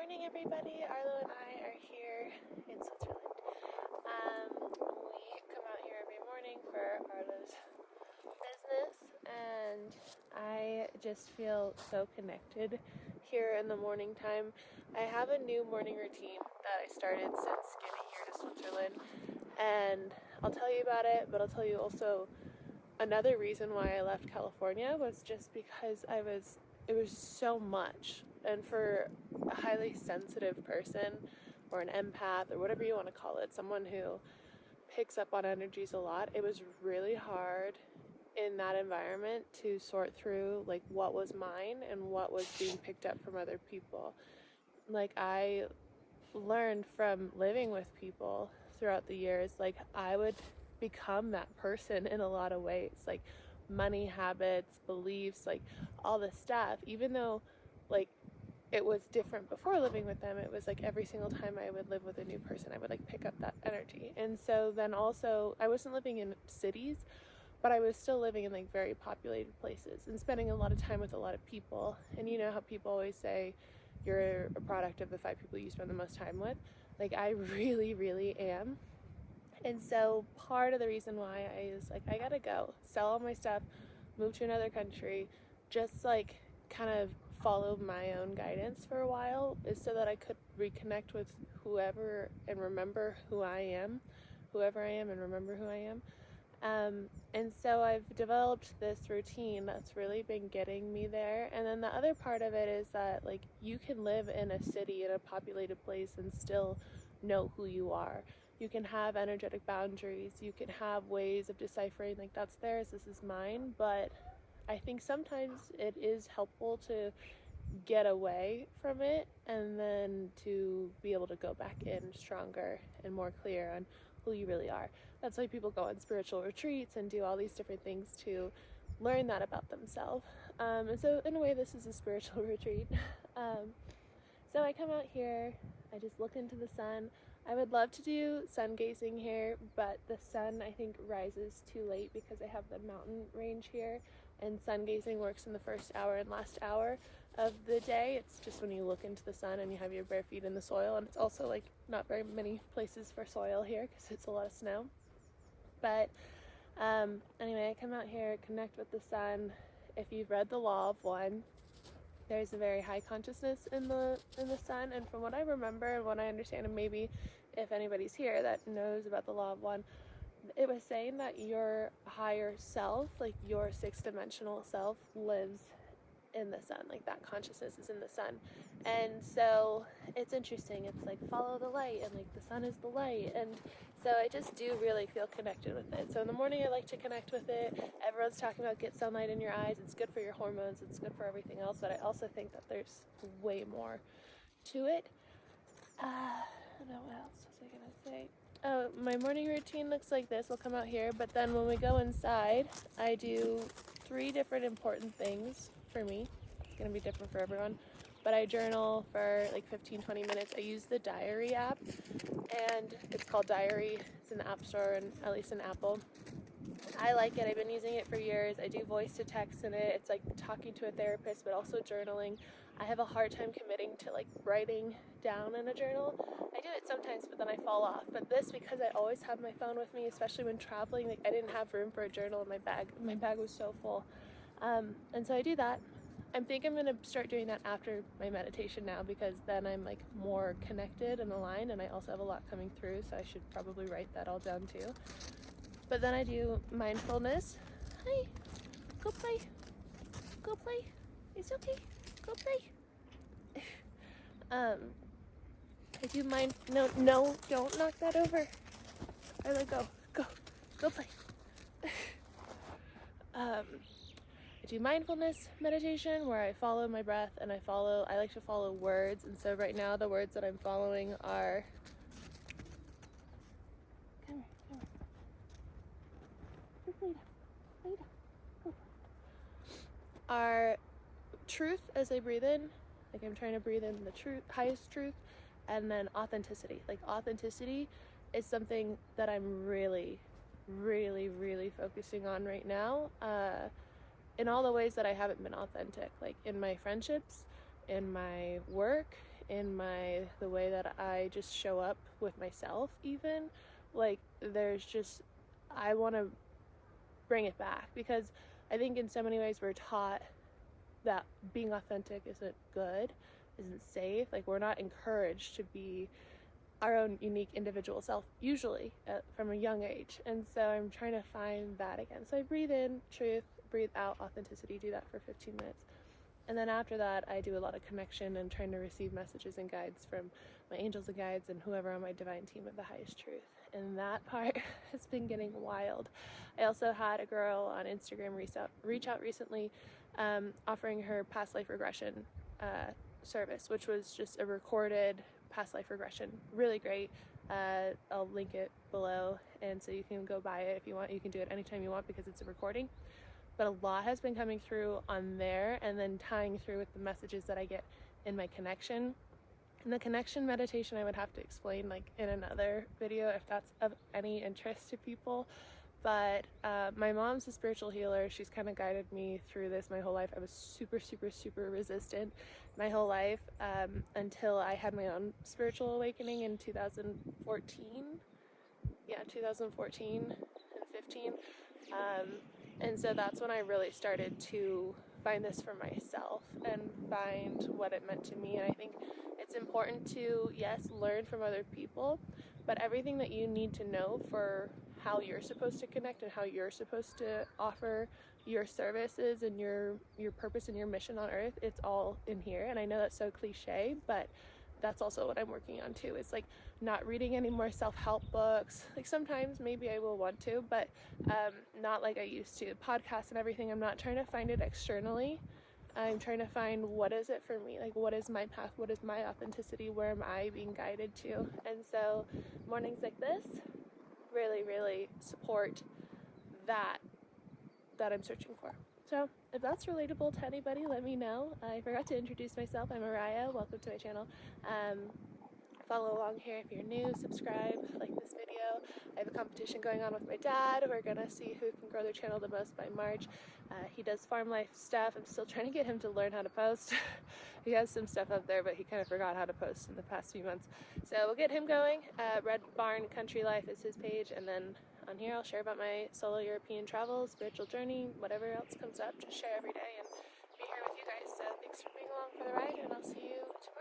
morning, everybody. Arlo and I are here in Switzerland. We come out here every morning for Arlo's business, and I just feel so connected here in the morning time. I have a new morning routine that I started since getting here to Switzerland, and I'll tell you about it, but I'll tell you also another reason why I left California was just because it was so much. And for a highly sensitive person or an empath or whatever you want to call it, someone who picks up on energies a lot, it was really hard in that environment to sort through like what was mine and what was being picked up from other people. Like I learned from living with people throughout the years, like I would become that person in a lot of ways, like money habits, beliefs, like all this stuff, even though like it was different before living with them. It was like every single time I would live with a new person, I would like pick up that energy. And so then also I wasn't living in cities, but I was still living in like very populated places and spending a lot of time with a lot of people. And you know how people always say you're a product of the 5 people you spend the most time with. Like I really am. And so part of the reason why I was like, I gotta go sell all my stuff, move to another country, just like kind of follow my own guidance for a while, is so that I could reconnect with whoever and remember who I am, whoever I am and remember who I am. And so I've developed this routine that's really been getting me there. And then the other part of it is that like you can live in a city, in a populated place, and still know who you are. You can have energetic boundaries. You can have ways of deciphering like that's theirs, this is mine. But I think sometimes it is helpful to get away from it and then to be able to go back in stronger and more clear on who you really are. That's why people go on spiritual retreats and do all these different things to learn that about themselves. And so in a way, this is a spiritual retreat. So I come out here, I just look into the sun. I would love to do sun gazing here, but the sun I think rises too late because I have the mountain range here, and sun gazing works in the first hour and last hour of the day. It's just when you look into the sun and you have your bare feet in the soil, and it's also like not very many places for soil here because it's a lot of snow. But anyway, I come out here, connect with the sun. If you've read The Law of One, there's a very high consciousness in the sun, and from what I remember and what I understand, and maybe if anybody's here that knows about the Law of One, it was saying that your higher self, like your 6th-dimensional self, lives in the sun. Like that consciousness is in the sun. And so it's interesting. It's like follow the light, and like the sun is the light. And so I just do really feel connected with it. So in the morning I like to connect with it. Everyone's talking about get sunlight in your eyes. It's good for your hormones. It's good for everything else. But I also think that there's way more to it. I don't know, what else was I gonna say? Oh, my morning routine looks like this. I'll come out here, but then when we go inside, I do 3 different important things for me. It's gonna be different for everyone, but I journal for like 15-20 minutes. I use the diary app, and it's called Diary. It's in the App Store, and at least in Apple. I like it. I've been using it for years. I do voice to text in it. It's like talking to a therapist, but also journaling. I have a hard time committing to like writing down in a journal. I do it sometimes, but then I fall off. But this, because I always have my phone with me, especially when traveling, like I didn't have room for a journal in my bag. My bag was so full. And so I do that. I think I'm going to start doing that after my meditation now, because then I'm like more connected and aligned, and I also have a lot coming through, so I should probably write that all down too. But then I do mindfulness. Hi, go play. Go play. It's okay. Go play. I do no, don't knock that over. I let go. Go play. I do mindfulness meditation where I follow my breath, and I like to follow words. And so right now the words that I'm following are, come here. Just lay down. Go. Are truth as I breathe in, like I'm trying to breathe in the truth, highest truth, and then authenticity. Like authenticity is something that I'm really focusing on right now, in all the ways that I haven't been authentic, like in my friendships, in my work, in the way that I just show up with myself even. Like, there's just, I want to bring it back, because I think in so many ways we're taught that being authentic isn't good, isn't safe. Like, we're not encouraged to be our own unique individual self, usually from a young age. And so I'm trying to find that again. So I breathe in truth, breathe out authenticity, do that for 15 minutes. And then after that, I do a lot of connection and trying to receive messages and guides from my angels and guides and whoever on my divine team of the highest truth. And that part has been getting wild. I also had a girl on Instagram reach out recently, offering her past life regression service, which was just a recorded past life regression. Really great. I'll link it below, and so you can go buy it if you want. You can do it anytime you want because it's a recording. But a lot has been coming through on there, and then tying through with the messages that I get in my connection. And the connection meditation I would have to explain like in another video if that's of any interest to people. But my mom's a spiritual healer. She's kind of guided me through this my whole life. I was super resistant my whole life until I had my own spiritual awakening in 2014. Yeah, 2014 and 15. And so that's when I really started to find this for myself and find what it meant to me. And I think it's important to, yes, learn from other people, but everything that you need to know for how you're supposed to connect and how you're supposed to offer your services and your purpose and your mission on earth, it's all in here. And I know that's so cliche, but that's also what I'm working on too. It's like not reading any more self-help books. Like sometimes maybe I will want to, but not like I used to. Podcasts and everything, I'm not trying to find it externally. I'm trying to find what is it for me, like what is my path, what is my authenticity, where am I being guided to. And so mornings like this really support that I'm searching for. So if that's relatable to anybody, let me know. I forgot to introduce myself. I'm Araya. Welcome to my channel. Follow along here if you're new, subscribe, like this video. I have a competition going on with my dad. We're gonna see who can grow their channel the most by March. He does farm life stuff. I'm still trying to get him to learn how to post. He has some stuff up there, but he kind of forgot how to post in the past few months. So we'll get him going. Red Barn Country Life is his page, and then on here I'll share about my solo European travel, spiritual journey, whatever else comes up. Just share every day and be here with you guys. So thanks for being along for the ride, and I'll see you tomorrow.